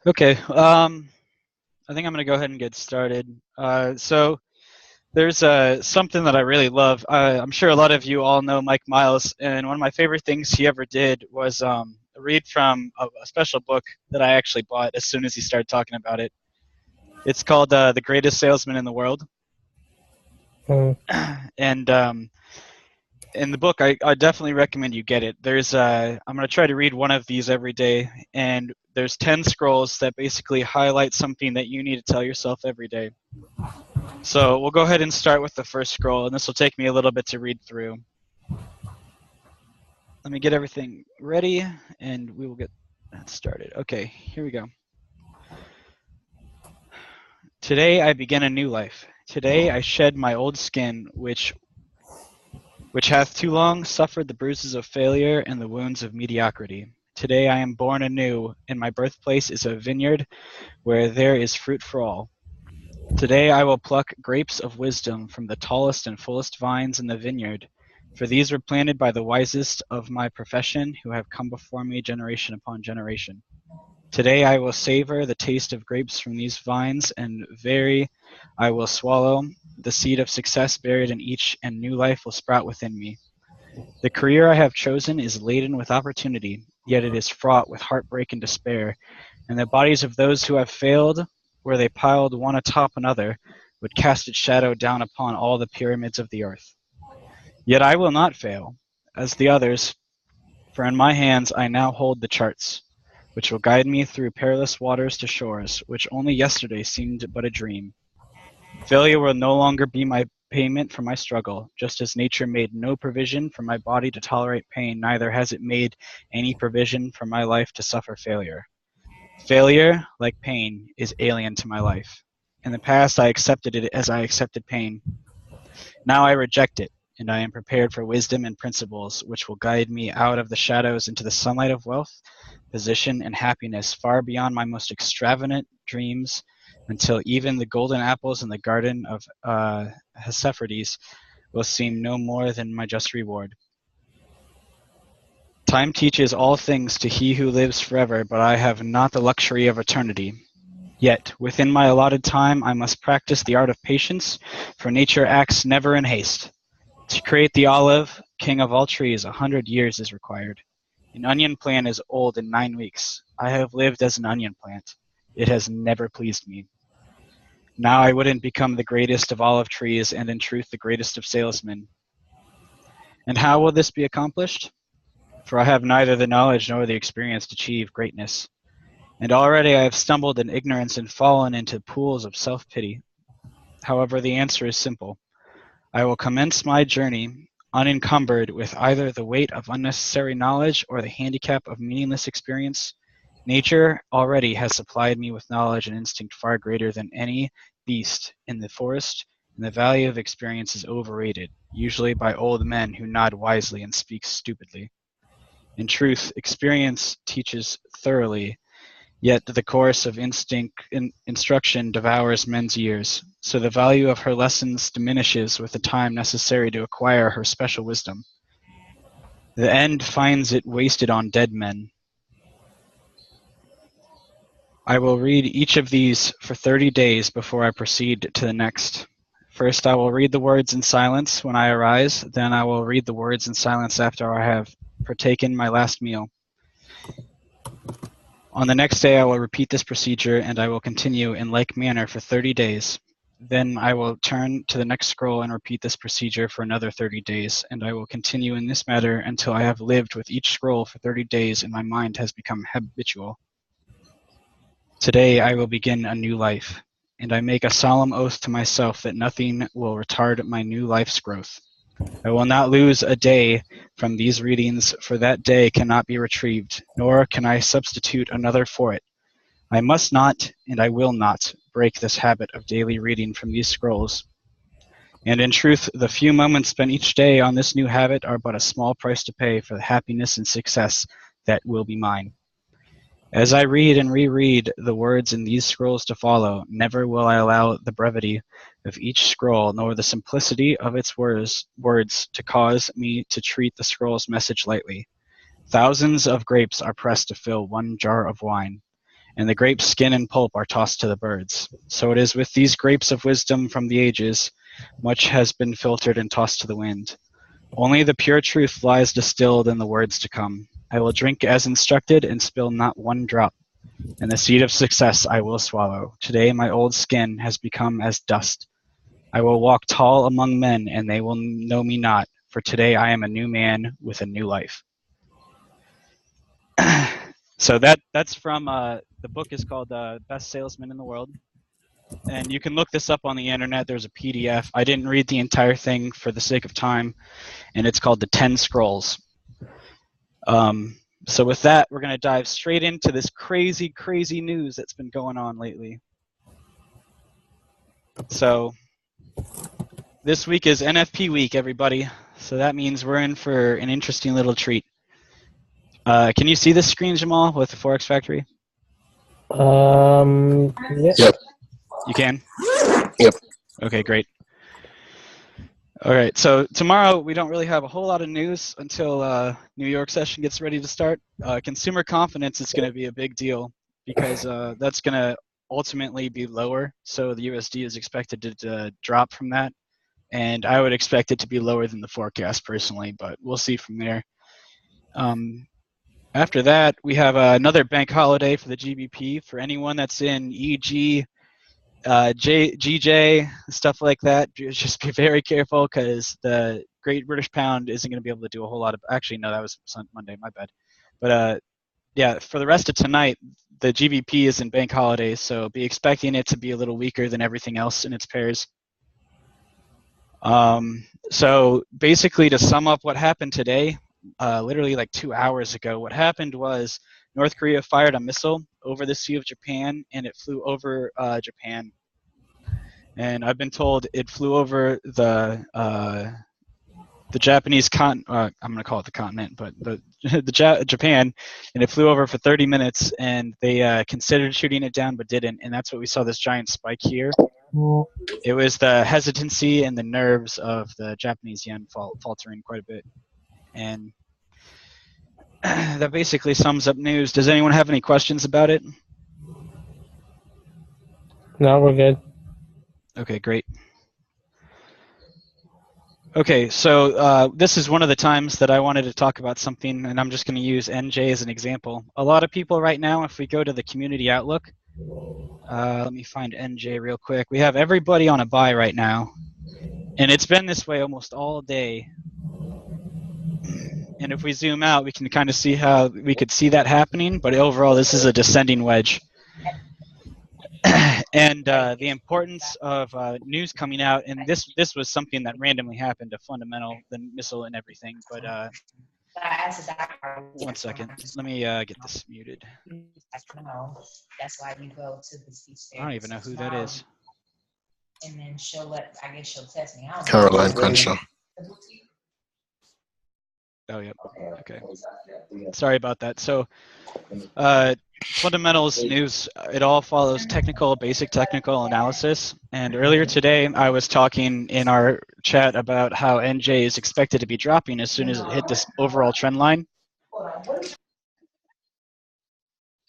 Okay, I think I'm going to go ahead and get started. So there's something that I really love. I'm sure a lot of you all know Mike Miles, and one of my favorite things he ever did was read from a special book that I actually bought as soon as he started talking about it. It's called The Greatest Salesman in the World. Mm, And in the book, I definitely recommend you get it. I'm going to try to read one of these every day, and there's 10 scrolls that basically highlight something that you need to tell yourself every day. So we'll go ahead and start with the first scroll, and this will take me a little bit to read through. Let me get everything ready, and we will get that started. Okay, here we go. Today I begin a new life. Today I shed my old skin, which hath too long suffered the bruises of failure and the wounds of mediocrity. Today I am born anew, and my birthplace is a vineyard where there is fruit for all. Today I will pluck grapes of wisdom from the tallest and fullest vines in the vineyard, for these were planted by the wisest of my profession who have come before me generation upon generation. Today I will savor the taste of grapes from these vines, and very I will swallow the seed of success buried in each, and new life will sprout within me. The career I have chosen is laden with opportunity, yet it is fraught with heartbreak and despair, and the bodies of those who have failed, where they piled one atop another, would cast its shadow down upon all the pyramids of the earth. Yet I will not fail, as the others, for in my hands I now hold the charts, which will guide me through perilous waters to shores, which only yesterday seemed but a dream. Failure will no longer be my payment for my struggle, just as nature made no provision for my body to tolerate pain, neither has it made any provision for my life to suffer failure. Failure, like pain, is alien to my life. In the past, I accepted it as I accepted pain. Now I reject it, and I am prepared for wisdom and principles which will guide me out of the shadows into the sunlight of wealth, position, and happiness far beyond my most extravagant dreams, until even the golden apples in the garden of Hesperides will seem no more than my just reward. Time teaches all things to he who lives forever, but I have not the luxury of eternity. Yet, within my allotted time, I must practice the art of patience, for nature acts never in haste. To create the olive, king of all trees, 100 years is required. An onion plant is old in 9 weeks. I have lived as an onion plant. It has never pleased me. Now I wouldn't become the greatest of olive trees, and in truth the greatest of salesmen. And how will this be accomplished? For I have neither the knowledge nor the experience to achieve greatness. And already I have stumbled in ignorance and fallen into pools of self-pity. However, the answer is simple. I will commence my journey unencumbered with either the weight of unnecessary knowledge or the handicap of meaningless experience. Nature already has supplied me with knowledge and instinct far greater than any beast in the forest, and the value of experience is overrated, usually by old men who nod wisely and speak stupidly. In truth, experience teaches thoroughly, yet the course of instruction devours men's years, so the value of her lessons diminishes with the time necessary to acquire her special wisdom. The end finds it wasted on dead men. I will read each of these for 30 days before I proceed to the next. First, I will read the words in silence when I arise, then I will read the words in silence after I have partaken my last meal. On the next day I will repeat this procedure, and I will continue in like manner for 30 days. Then I will turn to the next scroll and repeat this procedure for another 30 days, and I will continue in this manner until I have lived with each scroll for 30 days and my mind has become habitual. Today I will begin a new life, and I make a solemn oath to myself that nothing will retard my new life's growth. I will not lose a day from these readings, for that day cannot be retrieved, nor can I substitute another for it. I must not, and I will not, break this habit of daily reading from these scrolls. And in truth, the few moments spent each day on this new habit are but a small price to pay for the happiness and success that will be mine. As I read and reread the words in these scrolls to follow, never will I allow the brevity of each scroll nor the simplicity of its words to cause me to treat the scroll's message lightly. Thousands of grapes are pressed to fill one jar of wine, and the grape's skin and pulp are tossed to the birds. So it is with these grapes of wisdom from the ages, much has been filtered and tossed to the wind. Only the pure truth lies distilled in the words to come. I will drink as instructed and spill not one drop, and the seed of success I will swallow. Today my old skin has become as dust. I will walk tall among men, and they will know me not, for today I am a new man with a new life. So that's from the book is called Best Salesman in the World, and you can look this up on the internet. There's a PDF. I didn't read the entire thing for the sake of time, and it's called The 10 Scrolls. So with that, we're going to dive straight into this crazy news that's been going on lately. So this week is NFP week, everybody. So that means we're in for an interesting little treat. Can you see this screen, Jamal, with the Forex Factory? Yeah. Yep. You can? Yep. Okay, great. All right, so tomorrow we don't really have a whole lot of news until New York session gets ready to start. Consumer confidence is going to be a big deal because that's going to ultimately be lower. So the USD is expected to drop from that, and I would expect it to be lower than the forecast personally, but we'll see from there. After that, we have another bank holiday for the GBP. For anyone that's in EG, GJ, stuff like that, just be very careful because the Great British Pound isn't going to be able to do a whole lot of. Actually, no, that was Monday. My bad. But yeah, for the rest of tonight, the GBP is in bank holidays, so be expecting it to be a little weaker than everything else in its pairs. So basically, to sum up what happened today, literally like 2 hours ago, what happened was North Korea fired a missile over the Sea of Japan, and it flew over Japan. And I've been told it flew over the Japanese continent. I'm going to call it the continent, but Japan, and it flew over for 30 minutes, and they considered shooting it down, but didn't. And that's what we saw, this giant spike here. It was the hesitancy and the nerves of the Japanese yen faltering quite a bit. And that basically sums up news. Does anyone have any questions about it? No, we're good. Okay, great. Okay, so this is one of the times that I wanted to talk about something, and I'm just going to use NJ as an example. A lot of people right now, if we go to the community outlook, let me find NJ real quick. We have everybody on a buy right now, and it's been this way almost all day. And if we zoom out, we can kind of see how we could see that happening, but overall this is a descending wedge. And the importance of news coming out, and this was something that randomly happened, a fundamental, the missile and everything, but one second, let me get this muted. That's why you go to the speech I don't even know who that is. And then I guess she'll test me. Caroline Crenshaw. Oh, yep. Okay. Sorry about that. So fundamentals news, it all follows basic technical analysis. And earlier today, I was talking in our chat about how NJ is expected to be dropping as soon as it hit this overall trend line.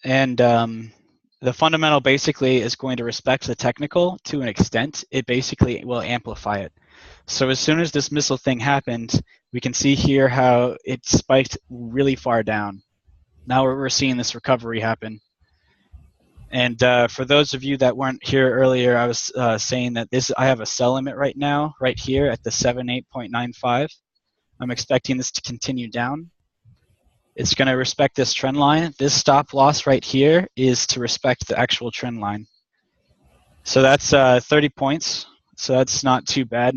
And the fundamental basically is going to respect the technical to an extent. It basically will amplify it. So as soon as this missile thing happened, we can see here how it spiked really far down. Now we're seeing this recovery happen. And for those of you that weren't here earlier, I was saying that I have a sell limit right now, right here at the 78.95. I'm expecting this to continue down. It's going to respect this trend line. This stop loss right here is to respect the actual trend line. So that's 30 points. So that's not too bad.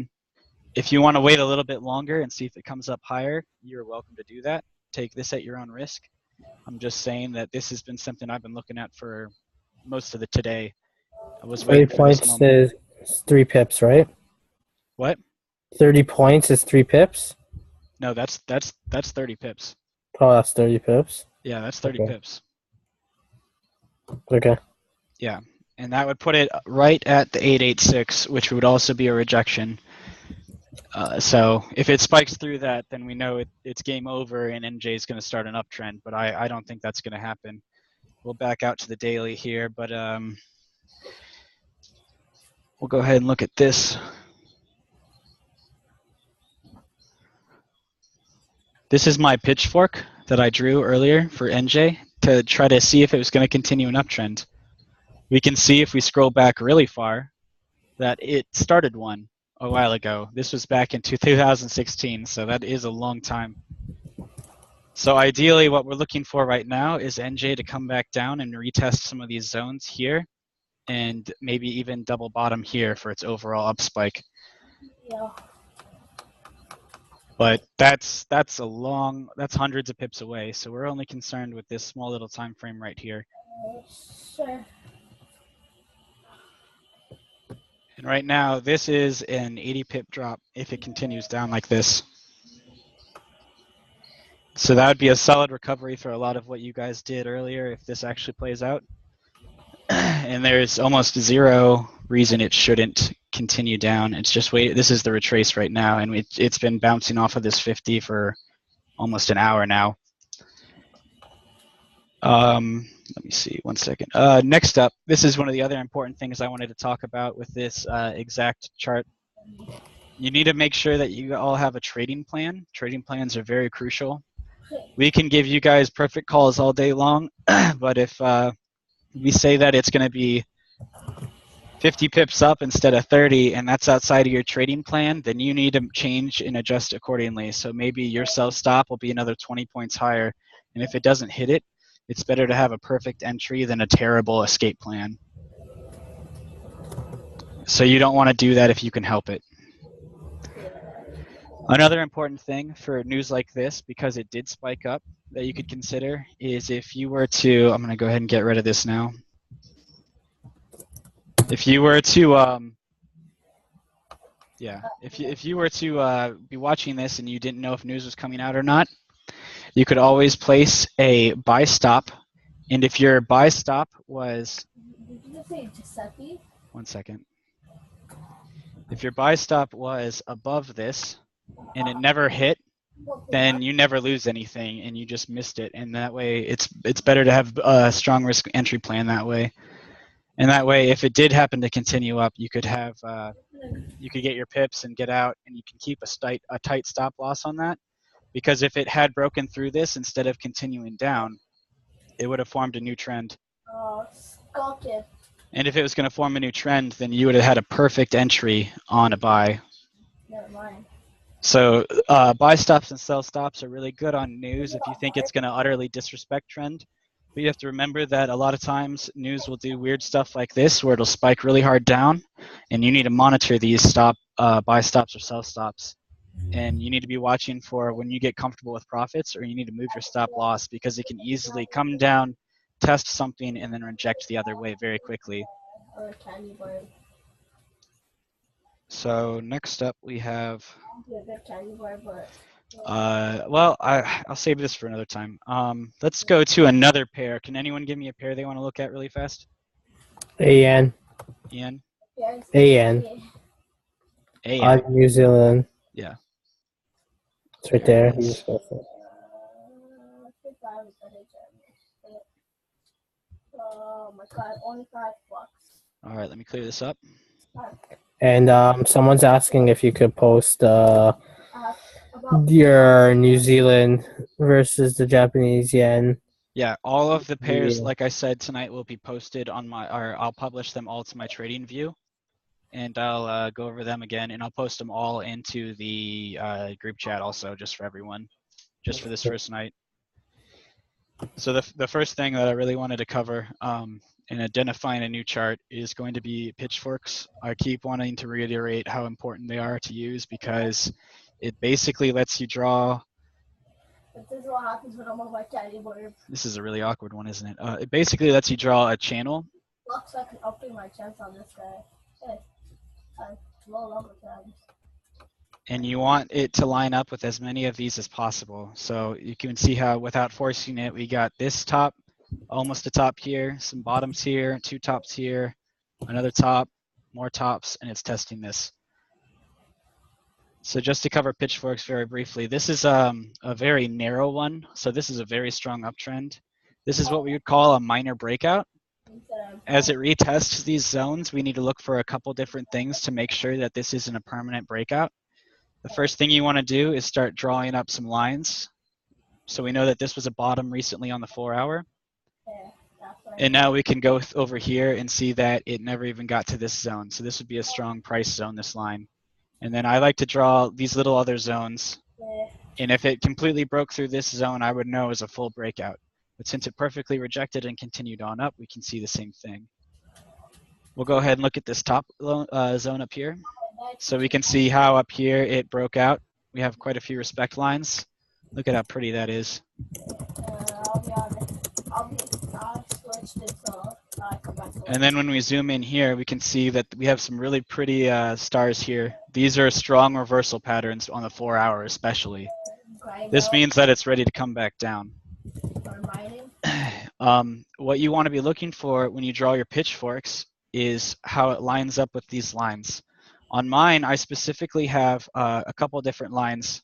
If you want to wait a little bit longer and see if it comes up higher, you're welcome to do that. Take this at your own risk. I'm just saying that this has been something I've been looking at for most of the today. I was 30 waiting for this points moment. is 3 pips, right? What? 30 points is 3 pips? No, that's 30 pips. Oh, that's 30 pips? Yeah, that's 30 Okay. pips. Okay. Yeah, and that would put it right at the 886, which would also be a rejection. So if it spikes through that, then we know it's game over and NJ is going to start an uptrend, but I don't think that's going to happen. we'll back out to the daily here, but we'll go ahead and look at this. This is my pitchfork that I drew earlier for NJ to try to see if it was going to continue an uptrend. We can see if we scroll back really far that it started one a while ago. This was back in 2016, so that is a long time. So ideally what we're looking for right now is NJ to come back down and retest some of these zones here and maybe even double bottom here for its overall up spike. Yeah. But that's hundreds of pips away, so we're only concerned with this small little time frame right here. Sure. And right now, this is an 80 pip drop if it continues down like this. So that would be a solid recovery for a lot of what you guys did earlier if this actually plays out. And there's almost zero reason it shouldn't continue down. It's just wait. This is the retrace right now, and it's been bouncing off of this 50 for almost an hour now. Let me see, one second. Next up, this is one of the other important things I wanted to talk about with this exact chart. You need to make sure that you all have a trading plan. Trading plans are very crucial. We can give you guys perfect calls all day long, but if we say that it's going to be 50 pips up instead of 30, and that's outside of your trading plan, then you need to change and adjust accordingly. So maybe your sell stop will be another 20 points higher, and if it doesn't hit it, it's better to have a perfect entry than a terrible escape plan. So you don't want to do that if you can help it. Another important thing for news like this, because it did spike up, that you could consider is if you were to, I'm going to go ahead and get rid of this now. If you were to, if you were to be watching this and you didn't know if news was coming out or not, you could always place a buy stop. And if your buy stop was, Did you just say Giuseppe? one second. If your buy stop was above this and it never hit, then you never lose anything and you just missed it. And that way it's better to have a strong risk entry plan that way. And that way, if it did happen to continue up, you could have, you could get your pips and get out, and you can keep a tight stop loss on that. Because if it had broken through this instead of continuing down, it would have formed a new trend. Okay. And if it was going to form a new trend, then you would have had a perfect entry on a buy. Never mind. So buy stops and sell stops are really good on news if you think it's going to utterly disrespect trend. But you have to remember that a lot of times news will do weird stuff like this where it'll spike really hard down, and you need to monitor these buy stops or sell stops. And you need to be watching for when you get comfortable with profits, or you need to move your stop loss because it can easily come down, test something, and then reject the other way very quickly. Or a candy bar. So next up we have, Yeah, good candy bar, but well, I'll save this for another time. Let's go to another pair. Can anyone give me a pair they want to look at really fast? AN. Ian? AN. AN. New Zealand. Yeah. It's right there. You just go for it. Oh my god, only $5. All right, let me clear this up. And someone's asking if you could post About your New Zealand versus the Japanese yen. Yeah, all of the pairs, Yeah. like I said, tonight will be posted on I'll publish them all to my trading view, and I'll go over them again, and I'll post them all into the group chat also, just for everyone, just for this first night. So the first thing that I really wanted to cover in identifying a new chart is going to be pitchforks. I keep wanting to reiterate how important they are to use because it basically lets you draw. this is what happens when I'm on my candy bar. This is a really awkward one, isn't it? It basically lets you draw a channel. Looks like an upping my chance on this guy. Hey, I roll over times. And you want it to line up with as many of these as possible. So you can see how without forcing it, we got this top, almost a top here, some bottoms here, two tops here, another top, more tops, and it's testing this. So just to cover pitchforks very briefly, this is a very narrow one. So this is a very strong uptrend. This is what we would call a minor breakout. Instead of As it retests these zones, we need to look for a couple different things to make sure that this isn't a permanent breakout. The first thing you want to do is start drawing up some lines. So we know that this was a bottom recently on the 4-hour. that's what And now we can go over here and see that it never even got to this zone. So this would be a strong price zone, this line. And then I like to draw these little other zones. And if it completely broke through this zone, I would know it was a full breakout. But since it perfectly rejected and continued on up, we can see the same thing. We'll go ahead and look at this top zone up here. So we can see how up here it broke out. We have quite a few respect lines. Look at how pretty that is. I'll be honest. I'll switch this off. Come back to And then when we zoom in here, we can see that we have some really pretty stars here. These are strong reversal patterns on the 4-hour especially. This means that it's ready to come back down. What you want to be looking for when you draw your pitchforks is how it lines up with these lines. On mine, I specifically have a couple different lines.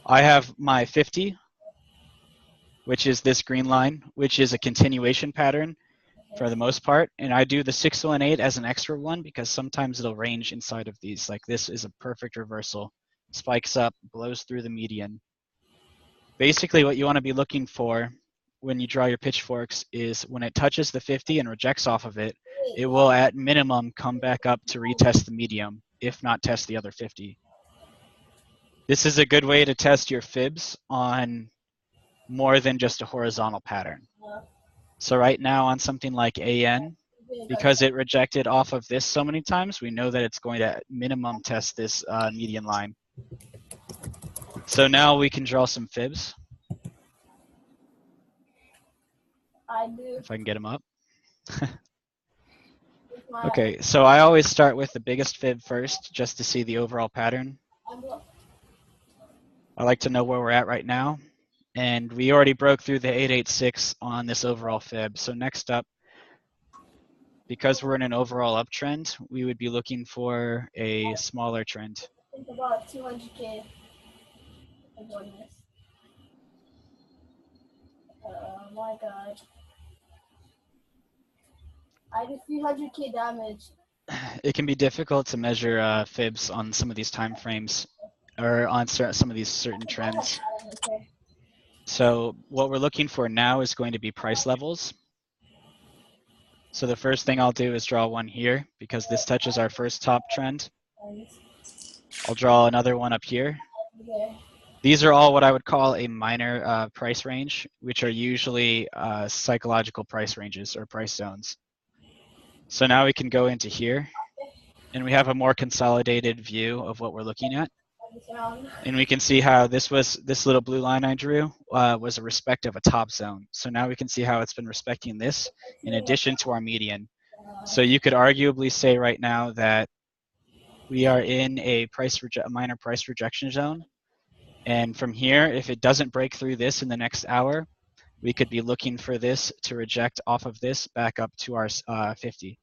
I have my 50, which is this green line, which is a continuation pattern for the most part. And I do the 618 as an extra one because sometimes it'll range inside of these. Like this is a perfect reversal. Spikes up, blows through the median. Basically, what you want to be looking for when you draw your pitchforks is when it touches the 50 and rejects off of it, it will at minimum come back up to retest the medium, if not test the other 50. This is a good way to test your fibs on more than just a horizontal pattern. So right now on something like AN, because it rejected off of this so many times, we know that it's going to at minimum test this median line. So now we can draw some fibs. I do. If I can get them up. Okay, so I always start with the biggest fib first, just to see the overall pattern. I like to know where we're at right now. And we already broke through the 886 on this overall fib. So next up, because we're in an overall uptrend, we would be looking for a smaller trend. Think about 200K. Oh my god. I do 300K damage. It can be difficult to measure fibs on some of these time frames or on some of these certain trends. Okay. So what we're looking for now is going to be price levels. So the first thing I'll do is draw one here because this touches our first top trend. I'll draw another one up here. Okay. These are all what I would call a minor price range, which are usually psychological price ranges or price zones. So now we can go into here and we have a more consolidated view of what we're looking at. And we can see how this little blue line I drew was a respect of a top zone. So now we can see how it's been respecting this in addition to our median. So you could arguably say right now that we are in a minor price rejection zone. And from here, if it doesn't break through this in the next hour, we could be looking for this to reject off of this back up to our 50.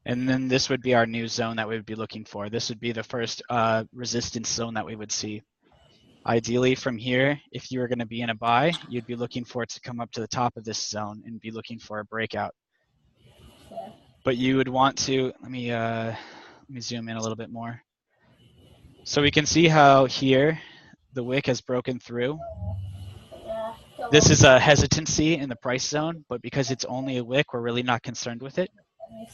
And then this would be our new zone that we would be looking for. This would be the first resistance zone that we would see. Ideally from here, if you were going to be in a buy, you'd be looking for it to come up to the top of this zone and be looking for a breakout. But you would want to, let me zoom in a little bit more. So we can see how here the wick has broken through. This is a hesitancy in the price zone, but because it's only a wick, we're really not concerned with it.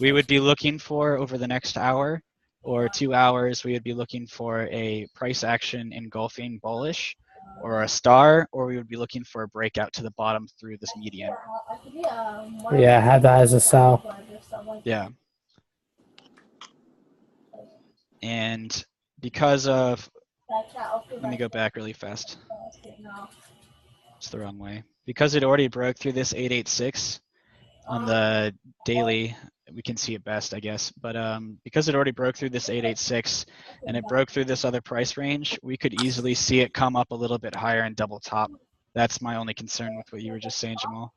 We would be looking for over the next hour or 2 hours, we would be looking for a price action engulfing bullish or a star, or we would be looking for a breakout to the bottom through this median. Yeah, I have that as a sell. Yeah. And because of, let me go back really fast. It's the wrong way. Because it already broke through this 886 on the daily, we can see it best, I guess. But because it already broke through this 886 and it broke through this other price range, we could easily see it come up a little bit higher and double top. That's my only concern with what you were just saying, Jamal.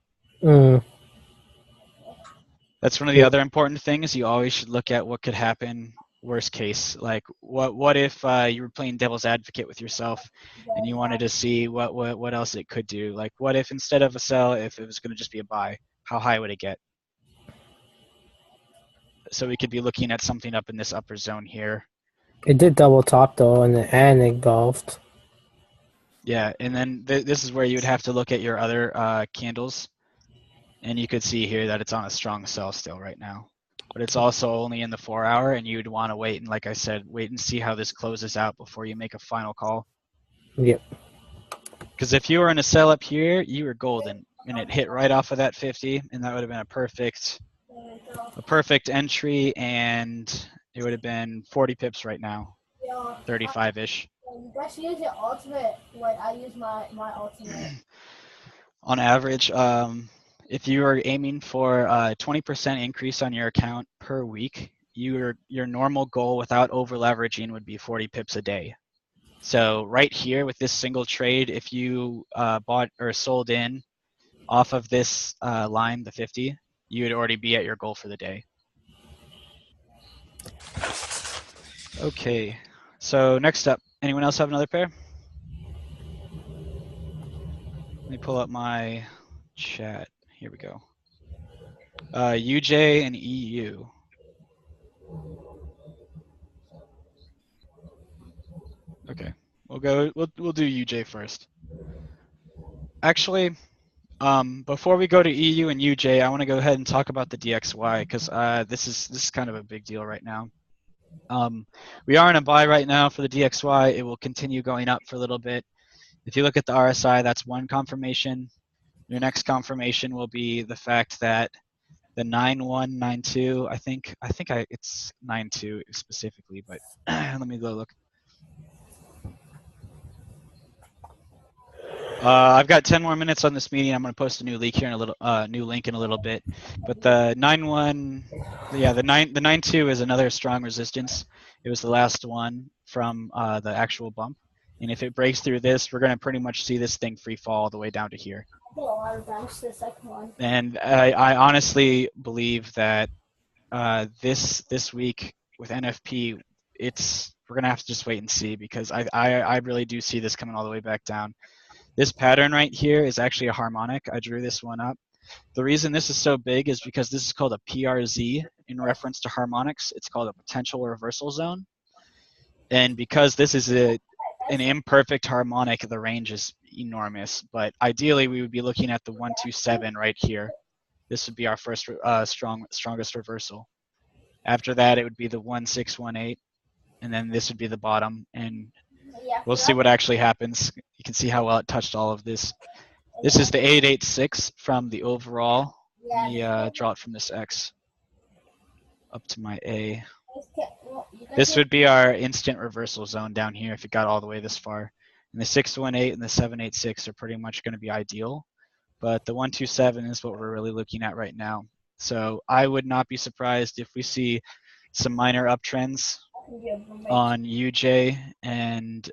That's one of the other important things. You always should look at what could happen worst case. Like what if you were playing devil's advocate with yourself and you wanted to see what else it could do? Like what if instead of a sell, if it was going to just be a buy, how high would it get? So we could be looking at something up in this upper zone here. It did double top though, and it engulfed. Yeah, and then this is where you would have to look at your other candles, and you could see here that it's on a strong sell still right now. But it's also only in the 4 hour, and you'd want to wait and, like I said, wait and see how this closes out before you make a final call. Yep. Because if you were in a sell up here, you were golden, and it hit right off of that 50, and that would have been a perfect entry, and it would have been 40 pips right now, 35-ish. You guys use your ultimate when I use my ultimate. On average, if you are aiming for a 20% increase on your account per week, your normal goal without over leveraging would be 40 pips a day. So right here with this single trade, if you bought or sold in off of this line, the 50, you would already be at your goal for the day. Okay, so next up, anyone else have another pair? Let me pull up my chat. Here we go. UJ and EU. Okay, we'll do UJ first. Actually, before we go to EU and UJ, I want to go ahead and talk about the DXY because this is kind of a big deal right now. We are in a buy right now for the DXY. It will continue going up for a little bit. If you look at the RSI, that's one confirmation. Your next confirmation will be the fact that the 9192, I think it's 92 specifically, but let me go look. I've got 10 more minutes on this meeting. I'm going to post a new link here in a little link in a little bit. But the 91, yeah, the 92 is another strong resistance. It was the last one from the actual bump. And if it breaks through this, we're going to pretty much see this thing free fall all the way down to here. The second one. And I honestly believe that this week with NFP, we're going to have to just wait and see because I really do see this coming all the way back down. This pattern right here is actually a harmonic. I drew this one up. The reason this is so big is because this is called a PRZ in reference to harmonics. It's called a potential reversal zone. And because this is an imperfect harmonic, the range is enormous. But ideally, we would be looking at the 127 right here. This would be our first strongest reversal. After that, it would be the 1618, and then this would be the bottom. And we'll see what actually happens. You can see how well it touched all of this. This is the 886 from the overall. Let me draw it from this X up to my A. This would be our instant reversal zone down here if it got all the way this far. And the 618 and the 786 are pretty much going to be ideal. But the 127 is what we're really looking at right now. So I would not be surprised if we see some minor uptrends on UJ and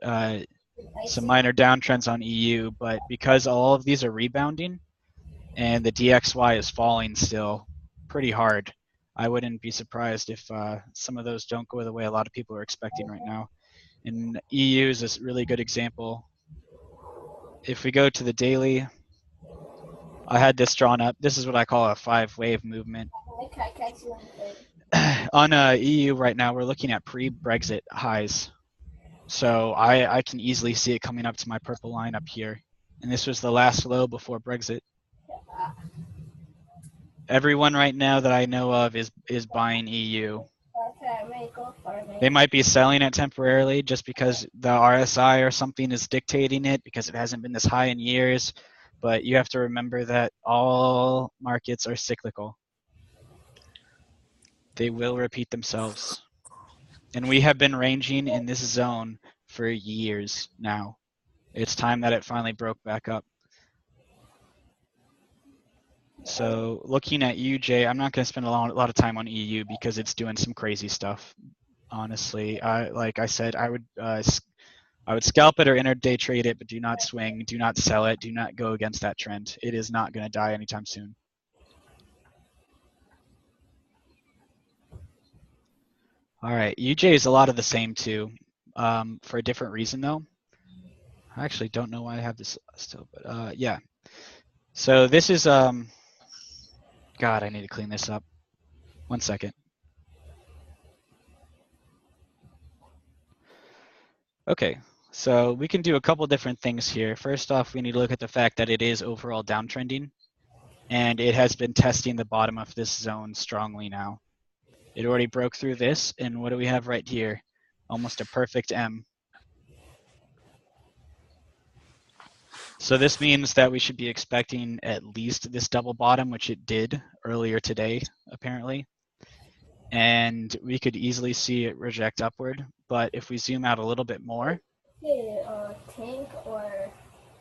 some minor downtrends on EU, but because all of these are rebounding and the DXY is falling still pretty hard, I wouldn't be surprised if some of those don't go the way a lot of people are expecting right now. And EU is a really good example. If we go to the daily, I had this drawn up. This is what I call a 5-wave movement. On EU right now, we're looking at pre-Brexit highs. So I can easily see it coming up to my purple line up here. And this was the last low before Brexit. Everyone right now that I know of is buying EU. They might be selling it temporarily just because the RSI or something is dictating it because it hasn't been this high in years. But you have to remember that all markets are cyclical. They will repeat themselves. And we have been ranging in this zone for years now. It's time that it finally broke back up. So looking at UJ, I'm not going to spend a lot of time on EU because it's doing some crazy stuff. Honestly, like I said, I would scalp it or intraday trade it, but do not swing, do not sell it, do not go against that trend. It is not going to die anytime soon. All right, UJ is a lot of the same too, for a different reason though. I actually don't know why I have this still, but yeah. So this is, God, I need to clean this up. 1 second. Okay, so we can do a couple different things here. First off, we need to look at the fact that it is overall downtrending, and it has been testing the bottom of this zone strongly now. It already broke through this, and what do we have right here? Almost a perfect M. So this means that we should be expecting at least this double bottom, which it did earlier today, apparently. And we could easily see it reject upward. But if we zoom out a little bit more, Tank or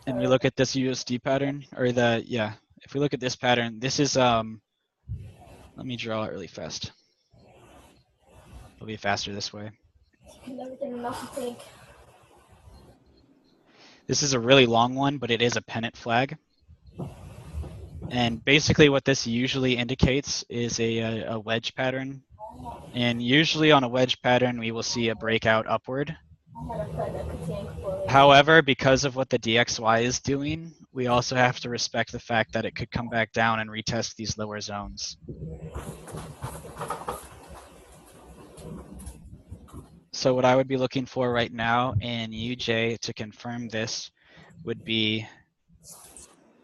and we look at this USD pattern, or if we look at this pattern, this is, let me draw it really fast. It'll be faster this way. everything enough to tank. This is a really long one, but it is a pennant flag. And basically what this usually indicates is a wedge pattern. And usually on a wedge pattern, we will see a breakout upward. I had a friend that could tank for it. However, because of what the DXY is doing, we also have to respect the fact that it could come back down and retest these lower zones. So what I would be looking for right now in UJ to confirm this would be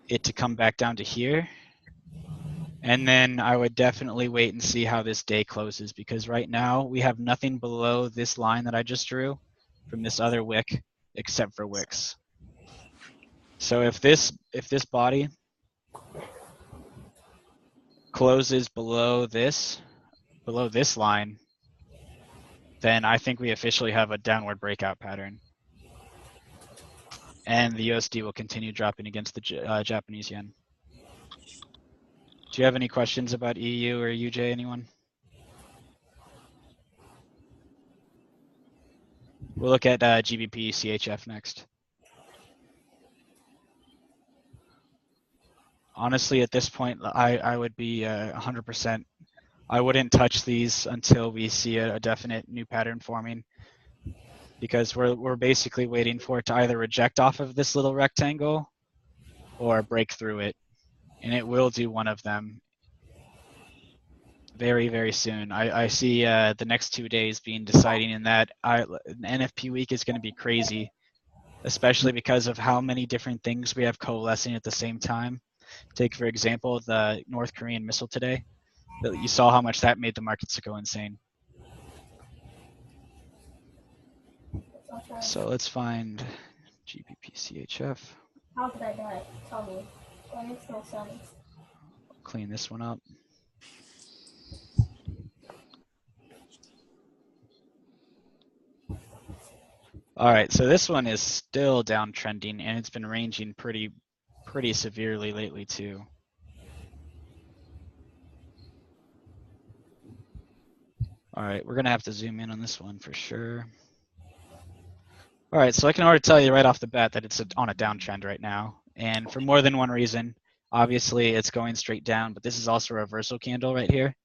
it to come back down to here. And then I would definitely wait and see how this day closes, because right now we have nothing below this line that I just drew from this other wick except for wicks. So if this body closes below this line, then I think we officially have a downward breakout pattern. And the USD will continue dropping against the Japanese yen. Do you have any questions about EU or UJ, anyone? We'll look at GBP CHF next. Honestly, at this point, I would be 100%. I wouldn't touch these until we see a definite new pattern forming, because we're basically waiting for it to either reject off of this little rectangle or break through it, and it will do one of them very, very soon. I see the next 2 days being deciding in that. NFP week is going to be crazy, especially because of how many different things we have coalescing at the same time. Take, for example, the North Korean missile today. You saw how much that made the markets go insane. So let's find GBP CHF. How did I die? Tell me. That makes no sense. Clean this one up. All right, so this one is still downtrending, and it's been ranging pretty severely lately too. All right, we're gonna have to zoom in on this one for sure. All right, so I can already tell you right off the bat that it's on a downtrend right now, and for more than one reason. Obviously, it's going straight down, but this is also a reversal candle right here.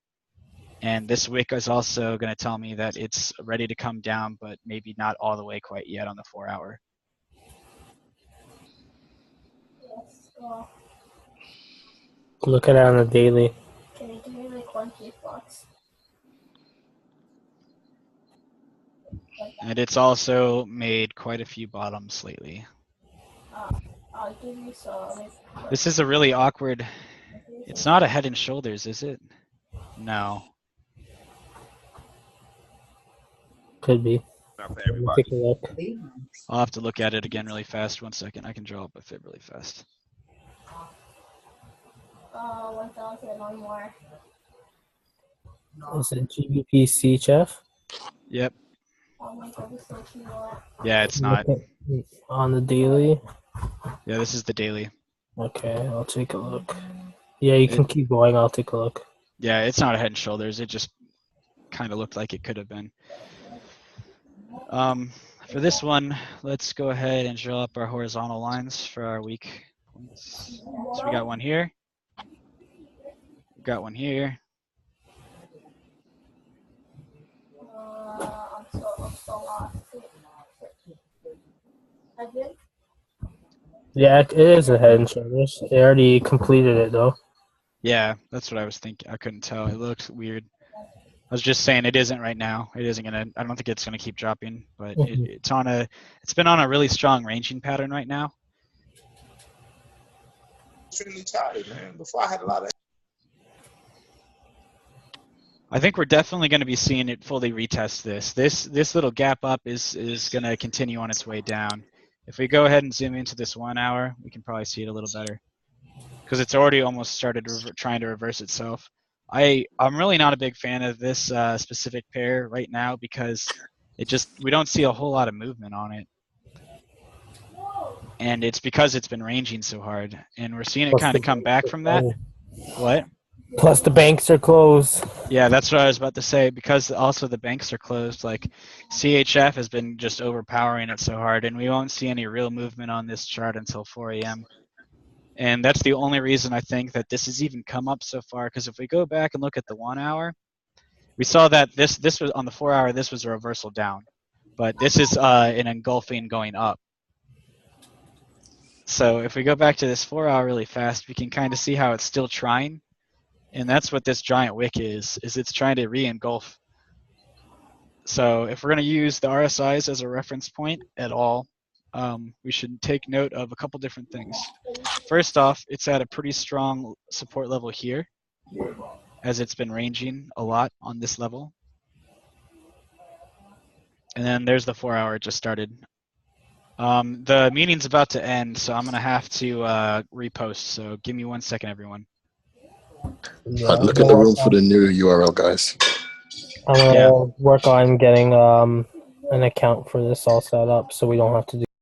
And this wick is also going to tell me that it's ready to come down, but maybe not all the way quite yet on the 4 hour. Yes, well, Look at it on the daily. can you give me like 1 big box? And it's also made quite a few bottoms lately. I'll give you some. This is a really awkward, it's not a head and shoulders, is it? No. Could be. Not for Let me everybody. take a look. I'll have to look at it again really fast. 1 second, I can draw up a fib really fast. 1,000 or more. Is it GBP CHF? Yep. I'll make every search you want. Yeah, it's not. On the daily? Yeah, this is the daily. Okay, I'll take a look. Yeah, you can keep going. I'll take a look. Yeah, it's not a head and shoulders. It just kind of looked like it could have been. For this one, let's go ahead and draw up our horizontal lines for our weak points. So we got one here. We got one here. a lot. I did. Yeah, it is a head and shoulders. They already completed it though. Yeah, that's what I was thinking. I couldn't tell. It looks weird. I was just saying it isn't right now. It isn't gonna. I don't think it's gonna keep dropping, but Mhm. it's on a. It's been on a really strong ranging pattern right now. Extremely tired, man. Before I had a lot of. I think we're definitely going to be seeing it fully retest this. This little gap up is going to continue on its way down. If we go ahead and zoom into this 1 hour, we can probably see it a little better because it's already almost started trying to reverse itself. I'm really not a big fan of this specific pair right now because we don't see a whole lot of movement on it. And it's because it's been ranging so hard, and we're seeing it kind of come back from that. What? Plus the banks are closed. Yeah, that's what I was about to say. Because also the banks are closed, like CHF has been just overpowering it so hard, and we won't see any real movement on this chart until 4 a.m. And that's the only reason I think that this has even come up so far. Because if we go back and look at the 1 hour, we saw that this was on the 4 hour. This was a reversal down, but this is an engulfing going up. So if we go back to this 4 hour really fast, we can kind of see how it's still trying. And that's what this giant wick is it's trying to re-engulf. So if we're going to use the RSIs as a reference point at all, we should take note of a couple different things. First off, it's at a pretty strong support level here, as it's been ranging a lot on this level. And then there's the 4 hour it just started. The meeting's about to end, so I'm going to have to repost. So give me 1 second, everyone. Yeah, Look in the room for the new URL, guys. I'm gonna work on getting an account for this all set up so we don't have to do